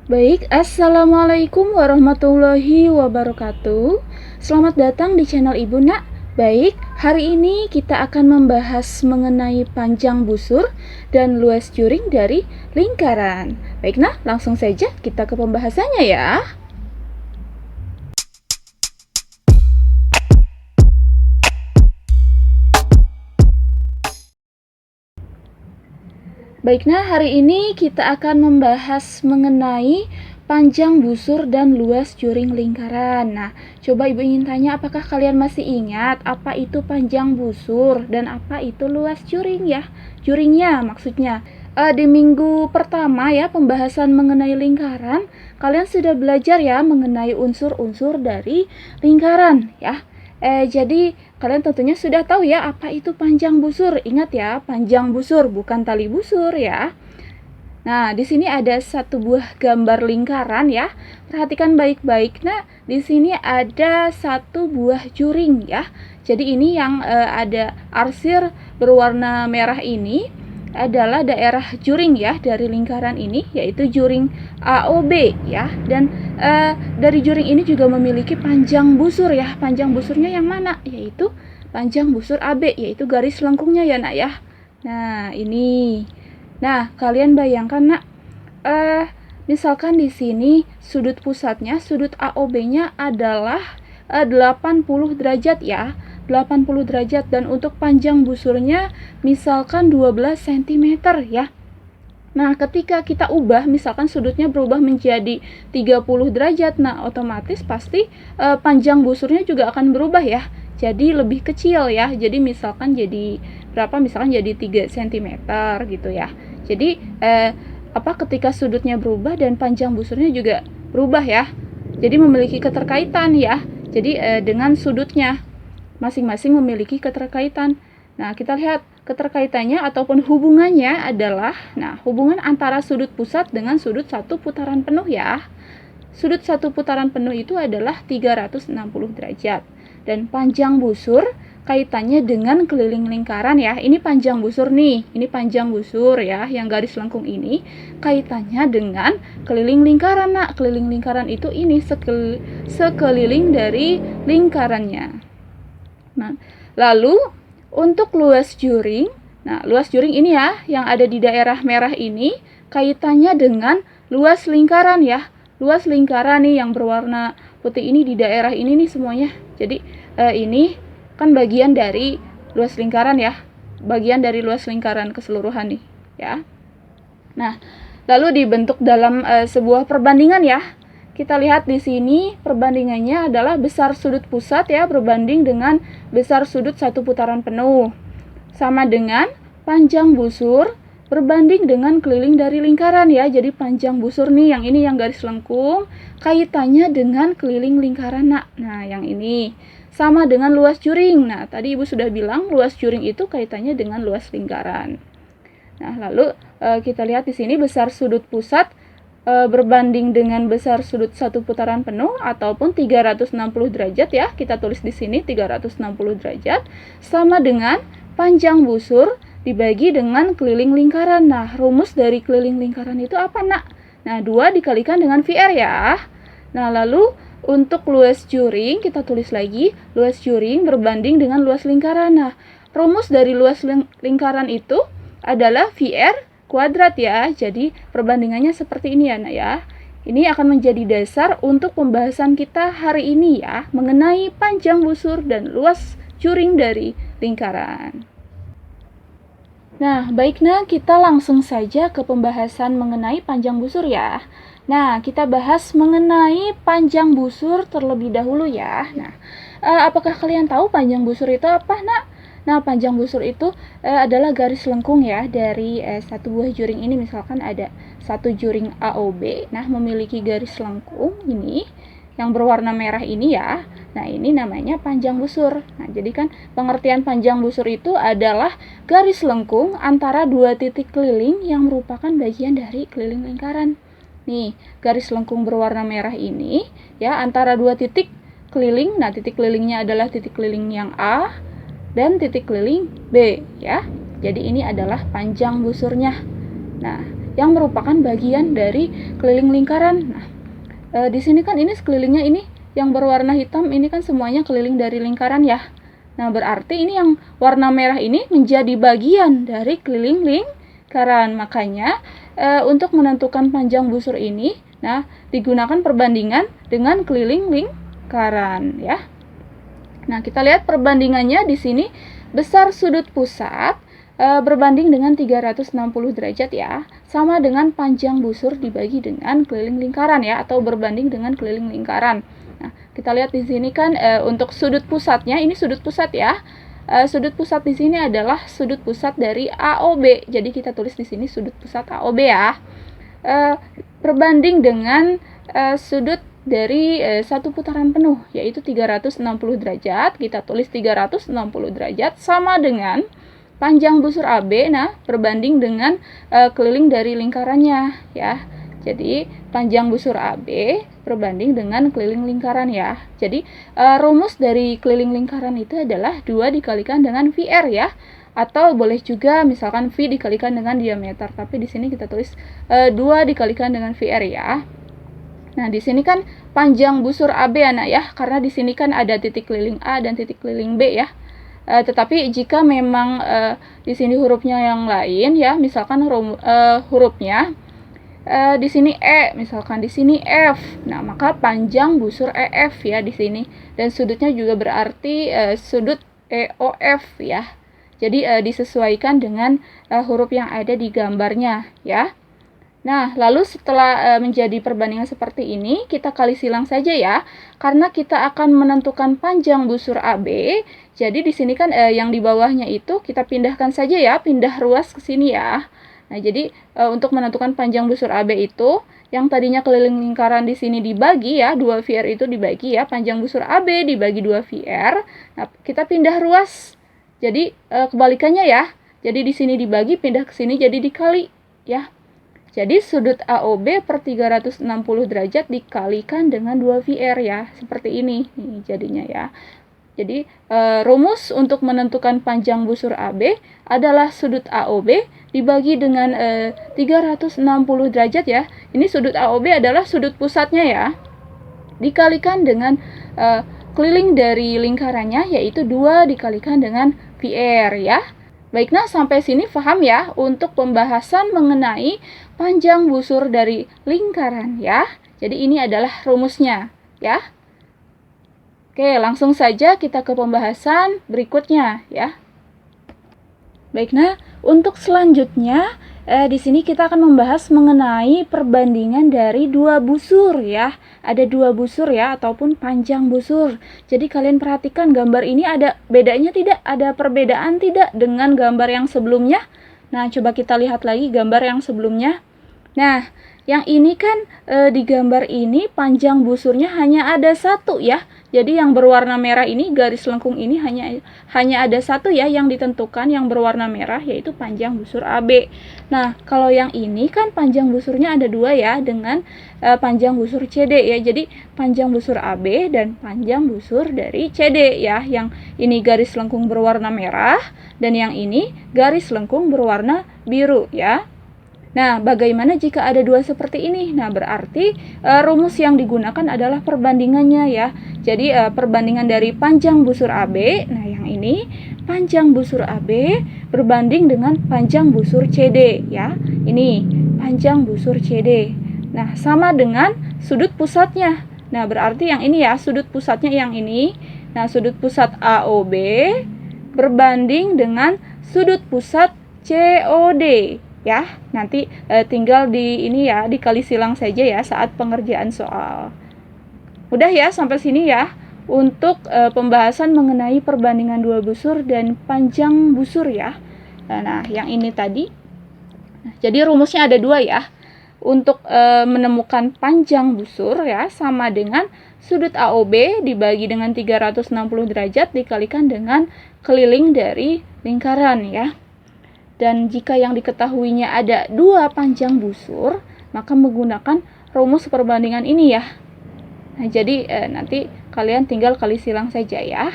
Baik, Assalamualaikum warahmatullahi wabarakatuh. Selamat datang di channel Ibu Nak. Baik, hari ini kita akan membahas mengenai panjang busur dan luas juring dari lingkaran. Baik, nah langsung saja kita ke pembahasannya ya. Baik, nah hari ini kita akan membahas mengenai panjang busur dan luas juring lingkaran. Nah, coba Ibu ingin tanya, apakah kalian masih ingat apa itu panjang busur dan apa itu luas juring ya? Juringnya maksudnya. Di minggu pertama ya pembahasan mengenai lingkaran, kalian sudah belajar ya mengenai unsur-unsur dari lingkaran ya. Jadi kalian tentunya sudah tahu ya apa itu panjang busur. Ingat ya, panjang busur bukan tali busur ya. Nah, di sini ada satu buah gambar lingkaran ya. Perhatikan baik-baik. Nah, di sini ada satu buah juring ya. Jadi ini yang ada arsir berwarna merah ini adalah daerah juring ya dari lingkaran ini, yaitu juring AOB ya. Dan dari juring ini juga memiliki panjang busur ya. Panjang busurnya yang mana? Yaitu panjang busur AB, yaitu garis lengkungnya ya Nak ya. Nah, ini. Nah, kalian bayangkan Nak, misalkan di sini sudut pusatnya, sudut AOB-nya adalah 80 derajat ya. 80 derajat, dan untuk panjang busurnya misalkan 12 cm ya. Nah, ketika kita ubah, misalkan sudutnya berubah menjadi 30 derajat, nah otomatis pasti panjang busurnya juga akan berubah ya. Jadi lebih kecil ya. Jadi misalkan jadi berapa? Misalkan jadi 3 cm gitu ya. Jadi ketika sudutnya berubah dan panjang busurnya juga berubah ya. Jadi memiliki keterkaitan ya. Jadi dengan sudutnya masing-masing memiliki keterkaitan. Nah, kita lihat keterkaitannya ataupun hubungannya adalah, hubungan antara sudut pusat dengan sudut satu putaran penuh ya. Sudut satu putaran penuh itu adalah 360 derajat. Dan panjang busur kaitannya dengan keliling lingkaran ya. Ini panjang busur nih, ini panjang busur ya, yang garis lengkung ini kaitannya dengan keliling lingkaran. Nah, keliling lingkaran itu ini sekeliling dari lingkarannya. Nah, lalu untuk luas juring, luas juring ini ya, yang ada di daerah merah ini kaitannya dengan luas lingkaran ya. Luas lingkaran nih yang berwarna putih ini di daerah ini nih semuanya. Jadi ini kan bagian dari luas lingkaran ya, bagian dari luas lingkaran keseluruhan nih ya. Nah, lalu dibentuk dalam sebuah perbandingan ya. Kita lihat di sini perbandingannya adalah besar sudut pusat ya berbanding dengan besar sudut satu putaran penuh, sama dengan panjang busur berbanding dengan keliling dari lingkaran ya. Jadi panjang busur nih, yang ini yang garis lengkung, kaitannya dengan keliling lingkaran. Nah, yang ini sama dengan luas juring. Nah, tadi Ibu sudah bilang luas juring itu kaitannya dengan luas lingkaran. Nah, lalu kita lihat di sini besar sudut pusat berbanding dengan besar sudut satu putaran penuh ataupun 360 derajat ya. Kita tulis di sini 360 derajat sama dengan panjang busur dibagi dengan keliling lingkaran. Nah, rumus dari keliling lingkaran itu apa, Nak? Nah, 2 dikalikan dengan VR ya. Nah, lalu untuk luas juring kita tulis lagi luas juring berbanding dengan luas lingkaran. Nah, rumus dari luas lingkaran itu adalah VR kuadrat ya. Jadi perbandingannya seperti ini ya Nak ya. Ini akan menjadi dasar untuk pembahasan kita hari ini ya, mengenai panjang busur dan luas juring dari lingkaran. Nah, baiknya kita langsung saja ke pembahasan mengenai panjang busur ya. Nah, kita bahas mengenai panjang busur terlebih dahulu ya. Nah, apakah kalian tahu panjang busur itu apa, Nak? Nah, panjang busur itu adalah garis lengkung ya dari satu buah juring ini. Misalkan ada satu juring AOB, nah memiliki garis lengkung ini yang berwarna merah ini ya. Nah, ini namanya panjang busur. Nah, jadi kan pengertian panjang busur itu adalah garis lengkung antara dua titik keliling yang merupakan bagian dari keliling lingkaran. Nih, garis lengkung berwarna merah ini ya antara dua titik keliling. Nah, titik kelilingnya adalah titik keliling yang A dan titik keliling B ya. Jadi ini adalah panjang busurnya. Nah, yang merupakan bagian dari keliling lingkaran. Nah, di sini kan ini sekelilingnya ini yang berwarna hitam ini kan semuanya keliling dari lingkaran ya. Nah, berarti ini yang warna merah ini menjadi bagian dari keliling lingkaran. Makanya untuk menentukan panjang busur ini, nah, digunakan perbandingan dengan keliling lingkaran ya. Nah, kita lihat perbandingannya di sini besar sudut pusat berbanding dengan 360 derajat ya, sama dengan panjang busur dibagi dengan keliling lingkaran ya, atau berbanding dengan keliling lingkaran. Nah, kita lihat di sini kan untuk sudut pusatnya, ini sudut pusat ya. Sudut pusat di sini adalah sudut pusat dari AOB. Jadi kita tulis di sini sudut pusat AOB ya. Berbanding dengan sudut dari satu putaran penuh, yaitu 360 derajat. Kita tulis 360 derajat sama dengan panjang busur AB, nah, berbanding dengan keliling dari lingkarannya ya. Jadi panjang busur AB berbanding dengan keliling lingkaran ya. Jadi rumus dari keliling lingkaran itu adalah 2 dikalikan dengan VR ya. Atau boleh juga misalkan V dikalikan dengan diameter, tapi di sini kita tulis 2 dikalikan dengan VR ya. Nah, di sini kan panjang busur AB anak ya, karena di sini kan ada titik keliling A dan titik keliling B ya. Tetapi jika memang di sini hurufnya yang lain ya, misalkan hurufnya di sini E, misalkan di sini F. Nah, maka panjang busur EF ya di sini, dan sudutnya juga berarti sudut EOF ya. Jadi disesuaikan dengan huruf yang ada di gambarnya ya. Nah, lalu setelah menjadi perbandingan seperti ini, kita kali silang saja ya, karena kita akan menentukan panjang busur AB. Jadi di sini kan yang di bawahnya itu kita pindahkan saja ya, pindah ruas ke sini ya. Nah, jadi untuk menentukan panjang busur AB itu, yang tadinya keliling lingkaran di sini dibagi ya, 2 VR itu dibagi ya, panjang busur AB dibagi 2 VR. Nah, kita pindah ruas. Jadi kebalikannya ya. Jadi di sini dibagi, pindah ke sini jadi dikali ya. Jadi sudut AOB per 360 derajat dikalikan dengan 2 VR ya, seperti ini nih jadinya ya. Jadi rumus untuk menentukan panjang busur AB adalah sudut AOB dibagi dengan 360 derajat ya. Ini sudut AOB adalah sudut pusatnya ya, dikalikan dengan keliling dari lingkarannya, yaitu 2 dikalikan dengan VR ya. Baik, nah sampai sini paham ya untuk pembahasan mengenai panjang busur dari lingkaran ya. Jadi ini adalah rumusnya ya. Oke, langsung saja kita ke pembahasan berikutnya ya. Baik, nah untuk selanjutnya di sini kita akan membahas mengenai perbandingan dari 2 busur ya. Ada 2 busur ya, ataupun panjang busur. Jadi kalian perhatikan gambar ini ada bedanya tidak? Ada perbedaan tidak dengan gambar yang sebelumnya? Nah, coba kita lihat lagi gambar yang sebelumnya. Nah, yang ini kan di gambar ini panjang busurnya hanya ada 1 ya. Jadi yang berwarna merah ini, garis lengkung ini hanya ada 1 ya yang ditentukan, yang berwarna merah, yaitu panjang busur AB. Nah, kalau yang ini kan panjang busurnya ada 2 ya, dengan panjang busur CD ya. Jadi panjang busur AB dan panjang busur dari CD ya. Yang ini garis lengkung berwarna merah dan yang ini garis lengkung berwarna biru ya. Nah, bagaimana jika ada 2 seperti ini? Nah, berarti rumus yang digunakan adalah perbandingannya ya. Jadi perbandingan dari panjang busur AB, nah yang ini panjang busur AB berbanding dengan panjang busur CD ya. Ini panjang busur CD. Nah, sama dengan sudut pusatnya. Nah, berarti yang ini ya, sudut pusatnya yang ini. Nah, sudut pusat AOB berbanding dengan sudut pusat COD. Ya, nanti tinggal di ini ya, dikali silang saja ya saat pengerjaan soal. Udah ya sampai sini ya untuk pembahasan mengenai perbandingan 2 busur dan panjang busur ya. Nah, yang ini tadi. Jadi rumusnya ada 2 ya. Untuk menemukan panjang busur ya, sama dengan sudut AOB dibagi dengan 360 derajat dikalikan dengan keliling dari lingkaran ya. Dan jika yang diketahuinya ada 2 panjang busur, maka menggunakan rumus perbandingan ini ya. Nah, jadi nanti kalian tinggal kali silang saja ya.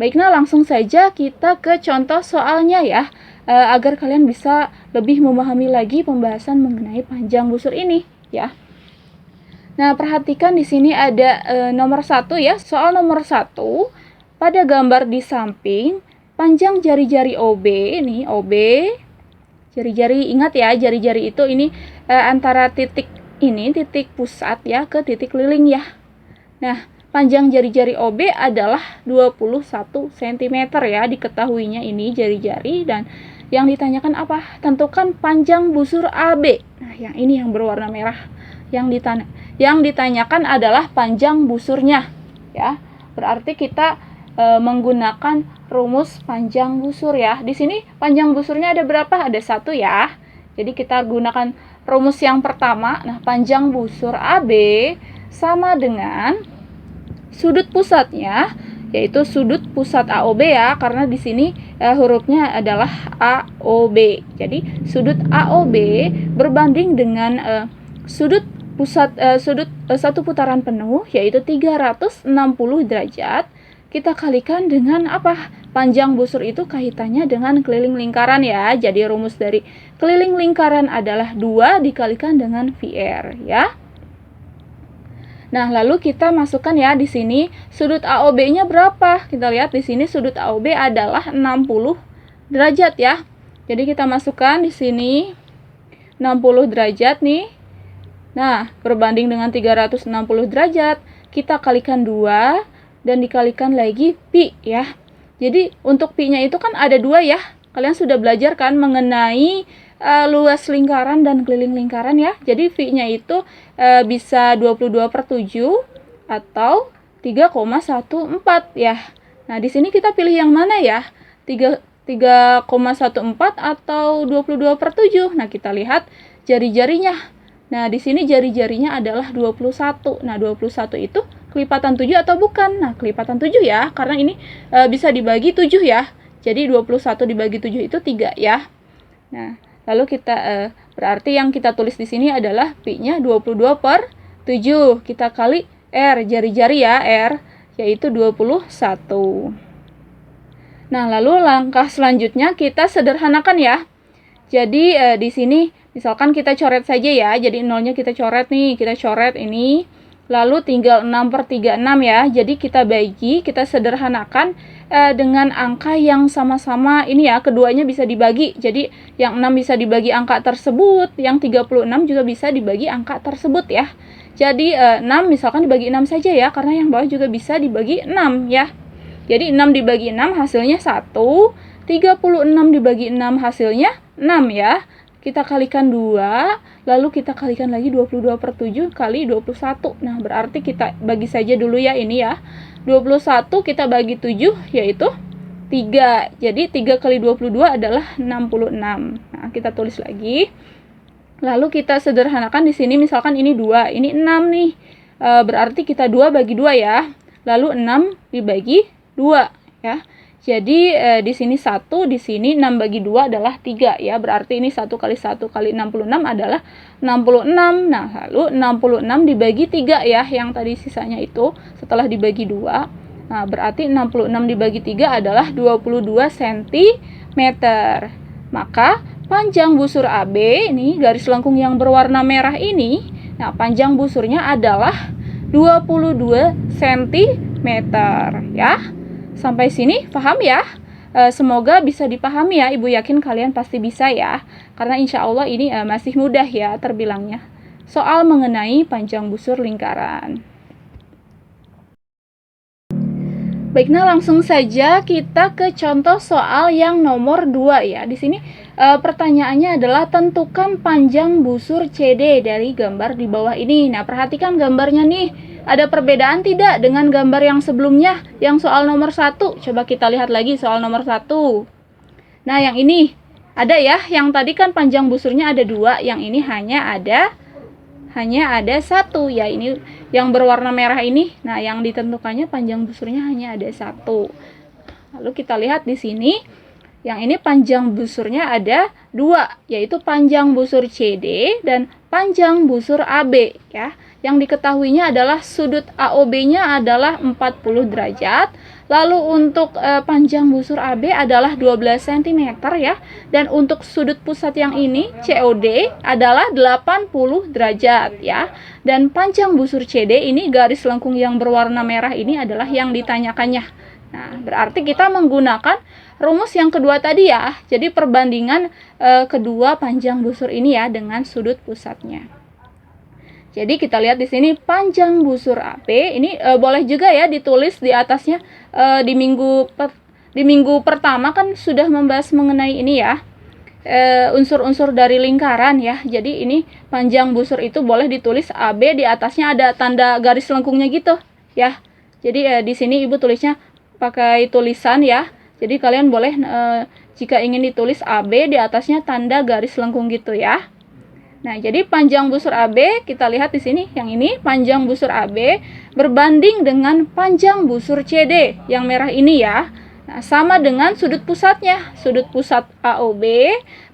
Baik, nah langsung saja kita ke contoh soalnya ya. agar kalian bisa lebih memahami lagi pembahasan mengenai panjang busur ini ya. Nah, perhatikan di sini ada nomor 1 ya. Soal nomor 1, pada gambar di samping, panjang jari-jari OB ini, OB, jari-jari, ingat ya, jari-jari itu ini antara titik ini, titik pusat ya, ke titik lilin ya. Nah, panjang jari-jari OB adalah 21 cm ya, diketahuinya ini jari-jari. Dan yang ditanyakan apa? Tentukan panjang busur AB. Nah, yang ini yang berwarna merah. Yang ditanyakan adalah panjang busurnya ya. Berarti kita menggunakan rumus panjang busur ya. Di sini panjang busurnya ada berapa? Ada 1 ya. Jadi kita gunakan rumus yang pertama. Nah, panjang busur AB sama dengan sudut pusatnya, yaitu sudut pusat AOB ya, karena di sini hurufnya adalah AOB. Jadi sudut AOB berbanding dengan sudut pusat satu putaran penuh, yaitu 360 derajat. Kita kalikan dengan apa? Panjang busur itu kaitannya dengan keliling lingkaran ya. Jadi rumus dari keliling lingkaran adalah 2 dikalikan dengan VR ya. Nah, lalu kita masukkan ya di sini sudut AOB-nya berapa? Kita lihat di sini sudut AOB adalah 60 derajat ya. Jadi kita masukkan di sini 60 derajat nih. Nah, berbanding dengan 360 derajat, kita kalikan 2 dan dikalikan lagi pi ya. Jadi untuk pi-nya itu kan ada 2 ya. Kalian sudah belajar kan mengenai luas lingkaran dan keliling lingkaran ya. Jadi pi-nya itu bisa 22/7 atau 3,14 ya. Nah, di sini kita pilih yang mana ya? 3,14 atau 22/7. Nah, kita lihat jari-jarinya. Nah, di sini jari-jarinya adalah 21. Nah, 21 itu kelipatan 7 atau bukan? Nah, kelipatan 7 ya, karena ini bisa dibagi 7 ya. Jadi 21 dibagi 7 itu 3 ya. Nah, lalu kita berarti yang kita tulis di sini adalah pi-nya 22/7. Kita kali R, jari-jari ya, R, yaitu 21. Nah, lalu langkah selanjutnya kita sederhanakan ya. Jadi di sini misalkan kita coret saja ya. Jadi nolnya kita coret nih, kita coret ini. Lalu tinggal 6/36 ya. Jadi kita bagi, kita sederhanakan dengan angka yang sama-sama ini ya, keduanya bisa dibagi. Jadi yang 6 bisa dibagi angka tersebut, yang 36 juga bisa dibagi angka tersebut ya. Jadi 6 misalkan dibagi 6 saja ya, karena yang bawah juga bisa dibagi 6 ya. Jadi 6 dibagi 6 hasilnya 1, 36 dibagi 6 hasilnya 6 ya. Kita kalikan 2, lalu kita kalikan lagi 22/7 kali 21. Nah, berarti kita bagi saja dulu ya ini ya. 21 kita bagi 7 yaitu 3. Jadi 3 kali 22 adalah 66. Nah, kita tulis lagi. Lalu kita sederhanakan di sini misalkan ini 2, ini 6 nih. Berarti kita 2 bagi 2 ya. Lalu 6 dibagi 2 ya. Jadi di sini 1, di sini 6 bagi 2 adalah 3 ya. Berarti ini 1 kali 1 kali 66 adalah 66. Nah, lalu 66 dibagi 3 ya, yang tadi sisanya itu setelah dibagi 2. Nah, berarti 66 dibagi 3 adalah 22 cm. Maka panjang busur AB ini garis lengkung yang berwarna merah ini, nah panjang busurnya adalah 22 cm ya. Sampai sini paham ya? Semoga bisa dipahami ya. Ibu yakin kalian pasti bisa ya. Karena insya Allah ini masih mudah ya terbilangnya. Soal mengenai panjang busur lingkaran. Baik, nah langsung saja kita ke contoh soal yang nomor 2 ya. Di sini pertanyaannya adalah tentukan panjang busur CD dari gambar di bawah ini. Nah, perhatikan gambarnya nih. Ada perbedaan tidak dengan gambar yang sebelumnya? Yang soal nomor 1. Coba kita lihat lagi soal nomor 1. Nah, yang ini ada ya. Yang tadi kan panjang busurnya ada 2. Yang ini hanya ada 1 ya, ini yang berwarna merah ini. Nah, yang ditentukannya panjang busurnya hanya ada 1. Lalu kita lihat di sini, yang ini panjang busurnya ada 2, yaitu panjang busur CD dan panjang busur AB ya. Yang diketahuinya adalah sudut AOB-nya adalah 40 derajat, Lalu untuk panjang busur AB adalah 12 cm ya. Dan untuk sudut pusat yang ini COD adalah 80 derajat ya. Dan panjang busur CD ini garis lengkung yang berwarna merah ini adalah yang ditanyakannya. Nah, berarti kita menggunakan rumus yang kedua tadi ya. Jadi perbandingan kedua panjang busur ini ya dengan sudut pusatnya. Jadi kita lihat di sini panjang busur AB ini boleh juga ya ditulis di atasnya di minggu pertama kan sudah membahas mengenai ini ya. Unsur-unsur dari lingkaran ya. Jadi ini panjang busur itu boleh ditulis AB, di atasnya ada tanda garis lengkungnya gitu ya. Jadi di sini Ibu tulisnya pakai tulisan ya. Jadi kalian boleh jika ingin ditulis AB di atasnya tanda garis lengkung gitu ya. Nah, jadi panjang busur AB kita lihat di sini yang ini panjang busur AB berbanding dengan panjang busur CD yang merah ini ya. Nah, sama dengan sudut pusatnya. Sudut pusat AOB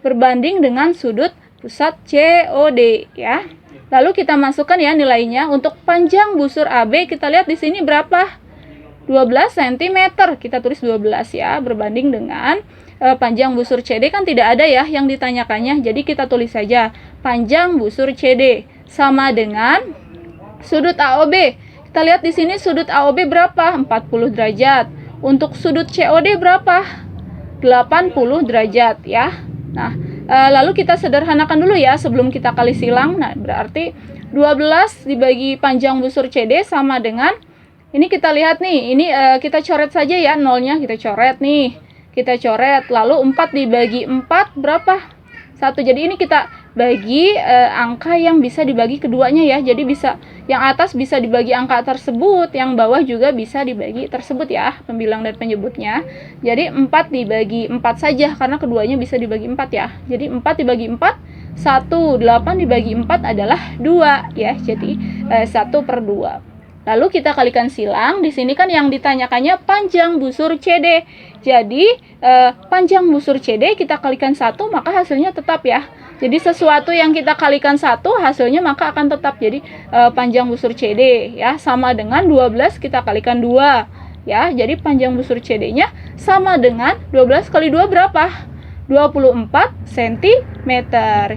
berbanding dengan sudut pusat COD ya. Lalu kita masukkan ya nilainya. Untuk panjang busur AB kita lihat di sini berapa? 12 cm. Kita tulis 12 ya, berbanding dengan panjang busur CD kan tidak ada ya yang ditanyakannya. Jadi kita tulis saja panjang busur CD sama dengan sudut AOB. Kita lihat di sini sudut AOB berapa? 40 derajat. Untuk sudut COD berapa? 80 derajat ya. Nah, lalu kita sederhanakan dulu ya sebelum kita kali silang. Nah, berarti 12 dibagi panjang busur CD sama dengan ini kita lihat nih, ini kita coret saja ya nolnya, kita coret nih. Kita coret, lalu 4 dibagi 4 berapa? 1. Jadi ini kita bagi angka yang bisa dibagi keduanya ya. Jadi bisa yang atas bisa dibagi angka tersebut, yang bawah juga bisa dibagi tersebut ya, pembilang dan penyebutnya. Jadi 4 dibagi 4 saja karena keduanya bisa dibagi 4 ya. Jadi 4 dibagi 4 1, 8 dibagi 4 adalah 2 ya. Jadi 1/2. Lalu kita kalikan silang. Di sini kan yang ditanyakannya panjang busur CD. Jadi panjang busur CD kita kalikan 1 maka hasilnya tetap ya. Jadi sesuatu yang kita kalikan 1 hasilnya maka akan tetap. Jadi panjang busur CD ya sama dengan 12 kita kalikan 2 ya. Jadi panjang busur CD-nya sama dengan 12 kali 2 berapa? 24 cm.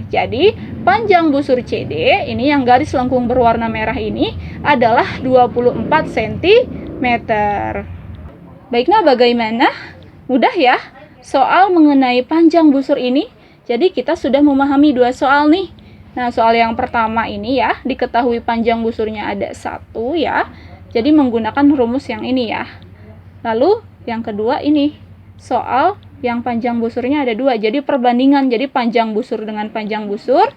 Jadi panjang busur CD ini yang garis lengkung berwarna merah ini adalah 24 cm. Baiklah, bagaimana? Mudah ya soal mengenai panjang busur ini. Jadi kita sudah memahami 2 soal nih. Nah, soal yang pertama ini ya, diketahui panjang busurnya ada 1 ya. Jadi menggunakan rumus yang ini ya. Lalu yang kedua ini soal yang panjang busurnya ada 2. Jadi perbandingan. Jadi panjang busur dengan panjang busur,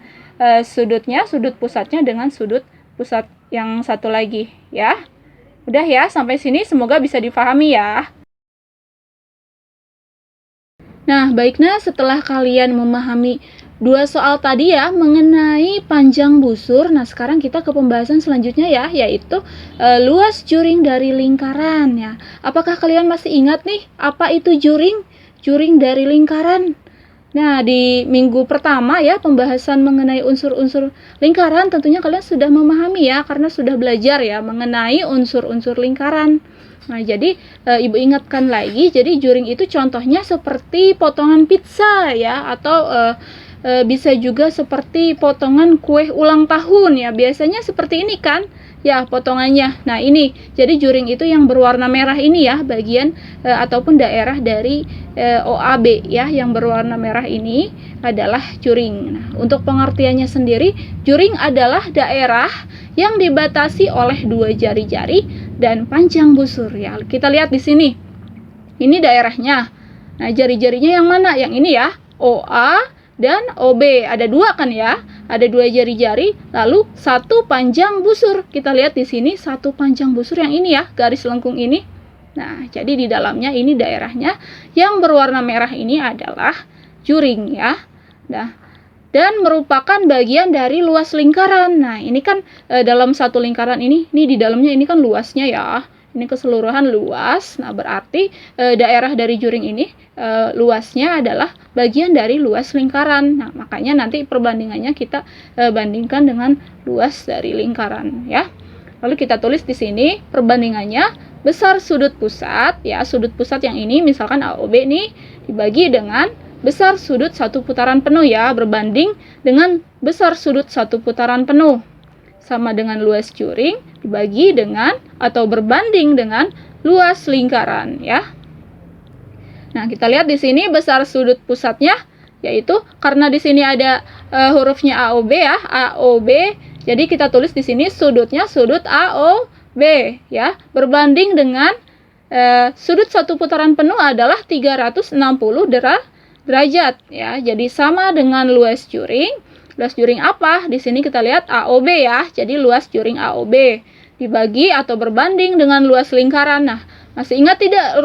sudut pusatnya dengan sudut pusat yang satu lagi ya. Udah ya, sampai sini semoga bisa difahami ya. Nah, baiknya setelah kalian memahami 2 soal tadi ya mengenai panjang busur, nah sekarang kita ke pembahasan selanjutnya ya, yaitu luas juring dari lingkaran ya. Apakah kalian masih ingat nih apa itu juring? Juring dari lingkaran. Nah, di minggu pertama ya pembahasan mengenai unsur-unsur lingkaran tentunya kalian sudah memahami ya karena sudah belajar ya mengenai unsur-unsur lingkaran. Nah, jadi Ibu ingatkan lagi, jadi juring itu contohnya seperti potongan pizza ya atau bisa juga seperti potongan kue ulang tahun ya. Biasanya seperti ini kan ya potongannya. Nah, ini jadi juring itu yang berwarna merah ini ya, bagian ataupun daerah dari OAB ya yang berwarna merah ini adalah juring. Nah, untuk pengertiannya sendiri, juring adalah daerah yang dibatasi oleh 2 jari-jari dan panjang busur ya. Kita lihat di sini. Ini daerahnya. Nah, jari-jarinya yang mana? Yang ini ya, OA dan OB. Ada 2 kan ya? Ada 2 jari-jari, lalu 1 panjang busur. Kita lihat di sini 1 panjang busur yang ini ya, garis lengkung ini. Nah, jadi di dalamnya ini daerahnya yang berwarna merah ini adalah juring ya. Nah, dan merupakan bagian dari luas lingkaran. Nah, ini kan dalam satu lingkaran ini di dalamnya ini kan luasnya ya. Ini keseluruhan luas. Nah, berarti daerah dari juring ini luasnya adalah bagian dari luas lingkaran. Nah, makanya nanti perbandingannya kita bandingkan dengan luas dari lingkaran ya. Lalu kita tulis di sini perbandingannya besar sudut pusat ya, sudut pusat yang ini misalkan AOB nih dibagi dengan besar sudut satu putaran penuh ya, berbanding dengan besar sudut satu putaran penuh, sama dengan luas juring dibagi dengan atau berbanding dengan luas lingkaran ya. Nah, kita lihat di sini besar sudut pusatnya, yaitu karena di sini ada hurufnya AOB ya, AOB. Jadi kita tulis di sini sudutnya sudut AOB ya, berbanding dengan sudut satu putaran penuh adalah 360 derajat ya. Jadi sama dengan luas juring. Luas juring apa? Di sini kita lihat AOB ya. Jadi luas juring AOB dibagi atau berbanding dengan luas lingkaran. Nah, masih ingat tidak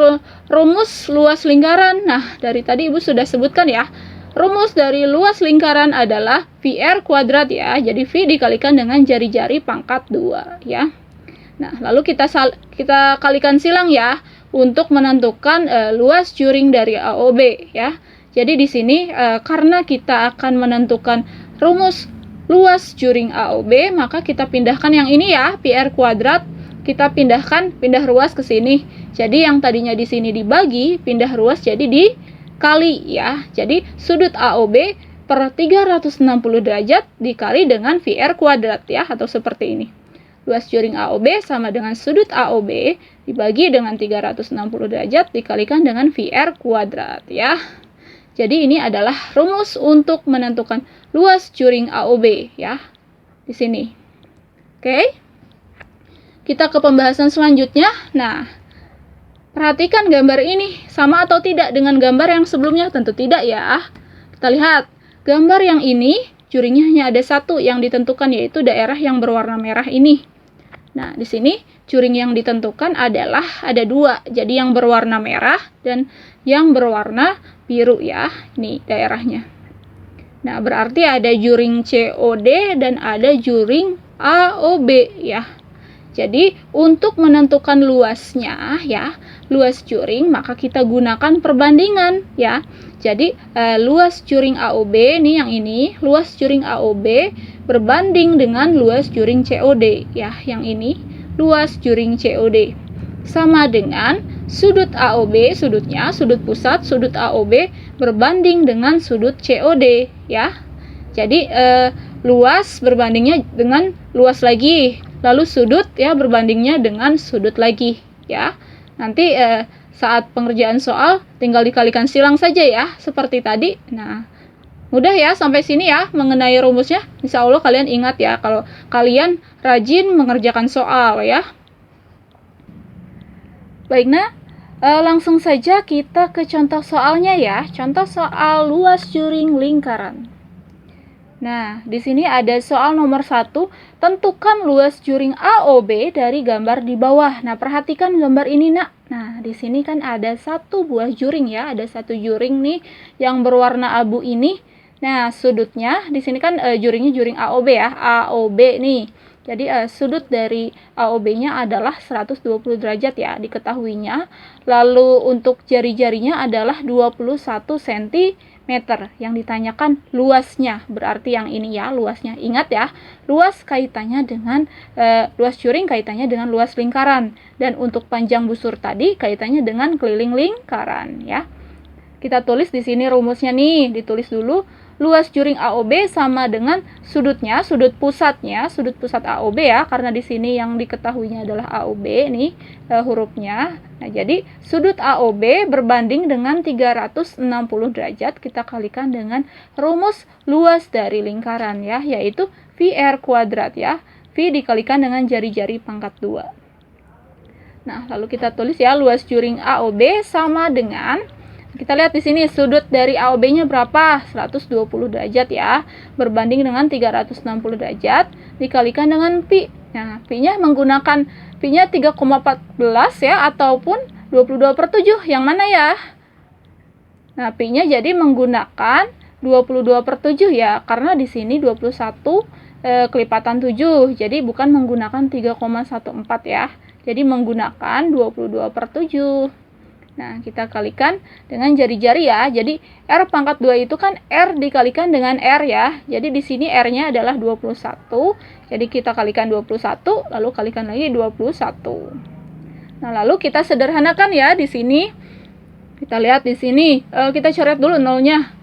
rumus luas lingkaran? Nah, dari tadi Ibu sudah sebutkan ya. Rumus dari luas lingkaran adalah VR kuadrat ya. Jadi V dikalikan dengan jari-jari pangkat 2 ya. Nah, lalu kita kalikan silang ya untuk menentukan luas juring dari AOB ya. Jadi di sini karena kita akan menentukan rumus luas juring AOB, maka kita pindahkan yang ini ya, PR kuadrat, kita pindah ruas ke sini. Jadi yang tadinya di sini dibagi, pindah ruas jadi dikali ya. Jadi sudut AOB per 360 derajat dikali dengan VR kuadrat ya, atau seperti ini. Luas juring AOB sama dengan sudut AOB dibagi dengan 360 derajat dikalikan dengan VR kuadrat ya. Jadi ini adalah rumus untuk menentukan luas juring AOB ya. Di sini. Oke. Kita ke pembahasan selanjutnya. Nah, perhatikan gambar ini sama atau tidak dengan gambar yang sebelumnya? Tentu tidak ya. Kita lihat gambar yang ini juringnya hanya ada satu yang ditentukan, yaitu daerah yang berwarna merah ini. Nah, di sini juring yang ditentukan adalah ada dua. Jadi yang berwarna merah dan yang berwarna biru ya. Ini daerahnya. Nah, berarti ada juring COD dan ada juring AOB ya. Jadi untuk menentukan luasnya ya, luas juring, maka kita gunakan perbandingan ya. Jadi luas juring AOB ini yang ini, luas juring AOB berbanding dengan luas juring COD ya, yang ini luas juring COD sama dengan sudut AOB, sudutnya sudut pusat sudut AOB berbanding dengan sudut COD ya. Jadi luas berbandingnya dengan luas lagi, lalu sudut ya berbandingnya dengan sudut lagi ya. Nanti saat pengerjaan soal tinggal dikalikan silang saja ya, seperti tadi. Nah, mudah ya sampai sini ya mengenai rumusnya. Insya Allah kalian ingat ya kalau kalian rajin mengerjakan soal ya. Baik, nah langsung saja kita ke contoh soalnya ya. Contoh soal luas juring lingkaran. Nah, di sini ada soal nomor 1, tentukan luas juring AOB dari gambar di bawah. Nah, perhatikan gambar ini, Nak. Nah, di sini kan ada satu buah juring ya, ada satu juring nih yang berwarna abu ini. Nah, sudutnya di sini kan juringnya juring AOB ya, AOB nih. Jadi sudut dari AOB-nya adalah 120 derajat ya, diketahuinya. Lalu untuk jari-jarinya adalah 21 cm. Yang ditanyakan luasnya, berarti yang ini ya luasnya. Ingat ya, luas kaitannya dengan luas juring kaitannya dengan luas lingkaran, dan untuk panjang busur tadi kaitannya dengan keliling lingkaran ya. Kita tulis di sini rumusnya nih, ditulis dulu. Luas juring AOB sama dengan sudutnya, sudut pusat AOB ya, karena di sini yang diketahuinya adalah AOB nih hurufnya. Nah, jadi sudut AOB berbanding dengan 360 derajat kita kalikan dengan rumus luas dari lingkaran ya, yaitu VR kuadrat ya. V dikalikan dengan jari-jari pangkat 2. Nah, lalu kita tulis ya luas juring AOB sama dengan, kita lihat di sini sudut dari AOB-nya berapa? 120 derajat ya. Berbanding dengan 360 derajat dikalikan dengan pi. Nah, pi-nya menggunakan pi-nya 3,14 ya, ataupun 22/7. Yang mana ya? Nah, pi-nya jadi menggunakan 22/7 ya, karena di sini 21 kelipatan 7. Jadi bukan menggunakan 3,14 ya. Jadi menggunakan 22/7. Nah, kita kalikan dengan jari-jari ya. Jadi R pangkat 2 itu kan R dikalikan dengan R ya. Jadi di sini R-nya adalah 21. Jadi kita kalikan 21, lalu kalikan lagi 21. Nah, lalu kita sederhanakan ya di sini. Kita lihat di sini, kita coret dulu nolnya.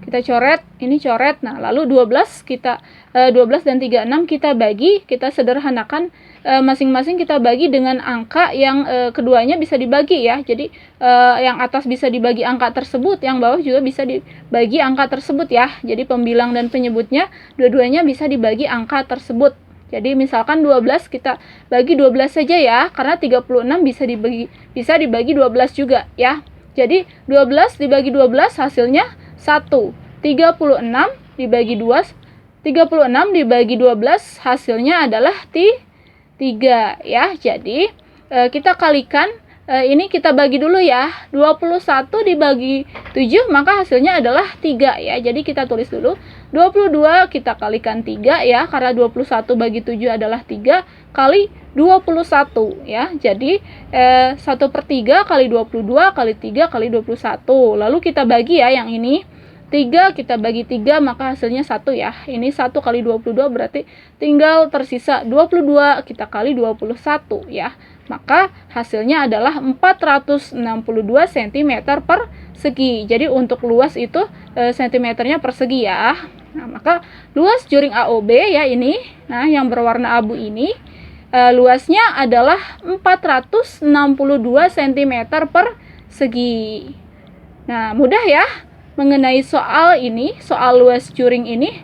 Kita coret, ini coret. Nah, lalu 12 dan 36 kita bagi, kita sederhanakan, masing-masing kita bagi dengan angka yang keduanya bisa dibagi ya. Jadi yang atas bisa dibagi angka tersebut, yang bawah juga bisa dibagi angka tersebut ya. Jadi pembilang dan penyebutnya dua-duanya bisa dibagi angka tersebut. Jadi misalkan 12 kita bagi 12 saja ya, karena 36 bisa dibagi 12 juga ya. Jadi 12 dibagi 12 hasilnya 1. 36 dibagi 12 hasilnya adalah 3 ya. Jadi kita kalikan, ini kita bagi dulu ya. 21 dibagi 7 maka hasilnya adalah 3 ya. Jadi kita tulis dulu 22 kita kalikan 3 ya, karena 21 bagi 7 adalah 3 kali 21 ya. Jadi 1/3 kali 22 kali 3 kali 21. Lalu kita bagi ya yang ini. 3 kita bagi 3 maka hasilnya 1 ya. Ini 1 kali 22 berarti tinggal tersisa 22 kita kali 21 ya. Maka hasilnya adalah 462 cm persegi. Jadi untuk luas itu sentimeternya persegi ya. Nah, maka luas juring AOB ya ini. Nah, yang berwarna abu ini luasnya adalah 462 cm persegi. Nah, mudah ya mengenai soal ini, soal luas juring ini.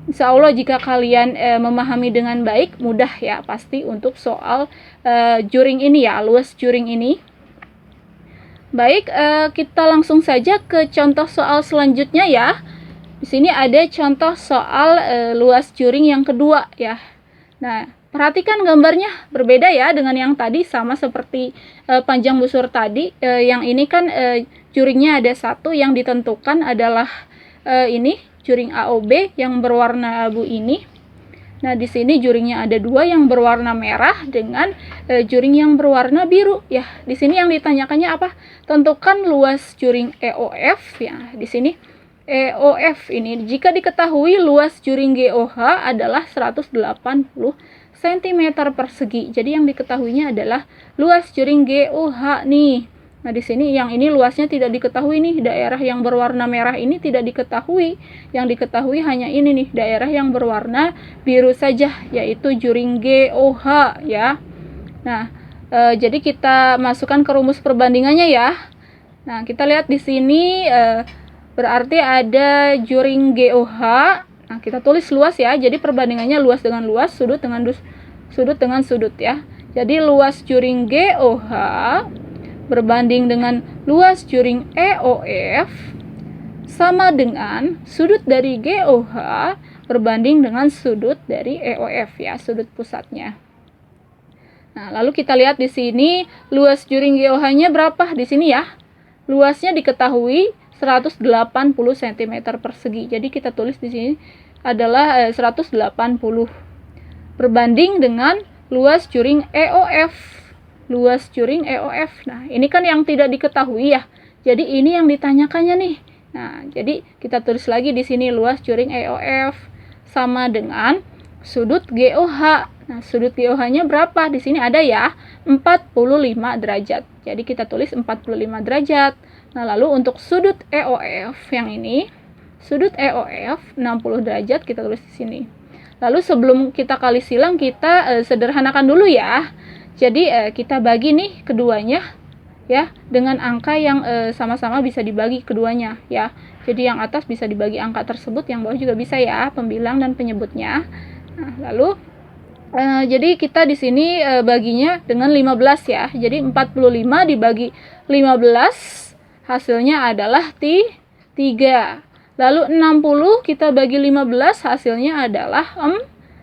Insya Allah jika kalian memahami dengan baik, mudah ya pasti untuk soal juring ini ya, luas juring ini. Baik, kita langsung saja ke contoh soal selanjutnya ya. Di sini ada contoh soal luas juring yang kedua ya. Nah, perhatikan gambarnya berbeda ya dengan yang tadi, sama seperti panjang busur tadi. Yang ini kan juringnya ada 1, yang ditentukan adalah ini juring AOB yang berwarna abu ini. Nah, di sini juringnya ada 2 yang berwarna merah dengan juring yang berwarna biru ya. Di sini yang ditanyakannya apa? Tentukan luas juring EOF ya. Di sini EOF ini jika diketahui luas juring GOH adalah 180 cm persegi. Jadi yang diketahuinya adalah luas juring GOH nih. Nah, di sini yang ini luasnya tidak diketahui nih, daerah yang berwarna merah ini tidak diketahui. Yang diketahui hanya ini nih, daerah yang berwarna biru saja, yaitu juring GOH ya. Nah, jadi kita masukkan ke rumus perbandingannya ya. Nah, kita lihat di sini berarti ada juring GOH. Nah, kita tulis luas ya. Jadi perbandingannya luas dengan luas, sudut dengan sudut ya. Jadi luas juring GOH berbanding dengan luas juring EOF sama dengan sudut dari GOH berbanding dengan sudut dari EOF ya, sudut pusatnya. Nah, lalu kita lihat di sini luas juring GOH-nya berapa di sini ya? Luasnya diketahui 180 cm persegi. Jadi kita tulis di sini adalah 180 berbanding dengan luas juring EOF. Luas juring EOF. Nah, ini kan yang tidak diketahui ya. Jadi ini yang ditanyakannya nih. Nah, jadi kita tulis lagi di sini luas juring EOF sama dengan sudut GOH. Nah, sudut GOH-nya berapa? Di sini ada ya, 45 derajat. Jadi kita tulis 45 derajat. Nah, lalu untuk sudut EOF yang ini, sudut EOF 60 derajat kita tulis di sini. Lalu sebelum kita kali silang, kita sederhanakan dulu ya. Jadi kita bagi nih keduanya ya dengan angka yang sama-sama bisa dibagi keduanya ya. Jadi yang atas bisa dibagi angka tersebut, yang bawah juga bisa ya, pembilang dan penyebutnya. Nah, lalu jadi kita di sini baginya dengan 15 ya. Jadi 45 dibagi 15 hasilnya adalah 3. Lalu 60 kita bagi 15 hasilnya adalah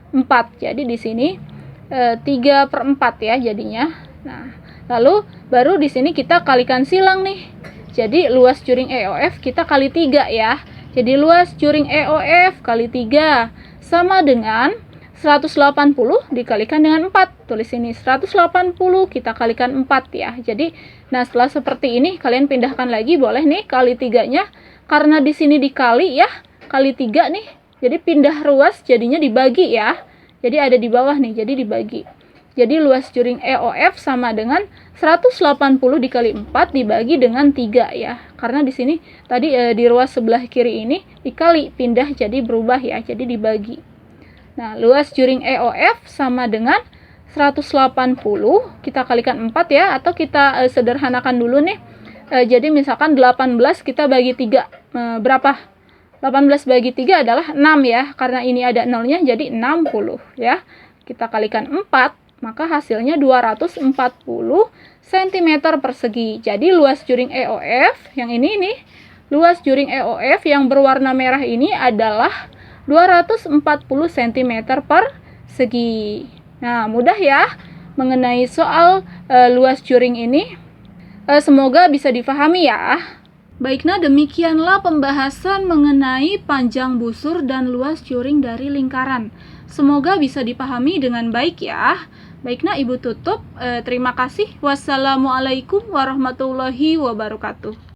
4. Jadi di sini 3/4 ya jadinya. Nah, lalu baru di sini kita kalikan silang nih. Jadi luas juring EOF kita kali 3 ya. Jadi luas juring EOF kali 3 sama dengan 180 dikalikan dengan 4. Tulis ini 180 kita kalikan 4 ya. Jadi nah setelah seperti ini kalian pindahkan lagi, boleh nih kali 3-nya. Karena di sini dikali ya, kali 3 nih. Jadi pindah ruas jadinya dibagi ya. Jadi ada di bawah nih, jadi dibagi. Jadi luas juring EOF sama dengan 180 dikali 4 dibagi dengan 3 ya. Karena di sini tadi di ruas sebelah kiri ini dikali, pindah jadi berubah ya, jadi dibagi. Nah, luas juring EOF sama dengan 180, kita kalikan 4 ya, atau kita sederhanakan dulu nih. Jadi misalkan 18 kita bagi 3, berapa? 18 bagi 3 adalah 6 ya, karena ini ada nolnya jadi 60 ya. Kita kalikan 4, maka hasilnya 240 cm persegi. Jadi luas juring EOF yang ini nih, luas juring EOF yang berwarna merah ini adalah 240 cm persegi. Nah, mudah ya mengenai soal luas juring ini. Semoga bisa difahami ya. Baik, nah demikianlah pembahasan mengenai panjang busur dan luas juring dari lingkaran. Semoga bisa dipahami dengan baik ya. Baik, nah Ibu tutup. Terima kasih. Wassalamualaikum warahmatullahi wabarakatuh.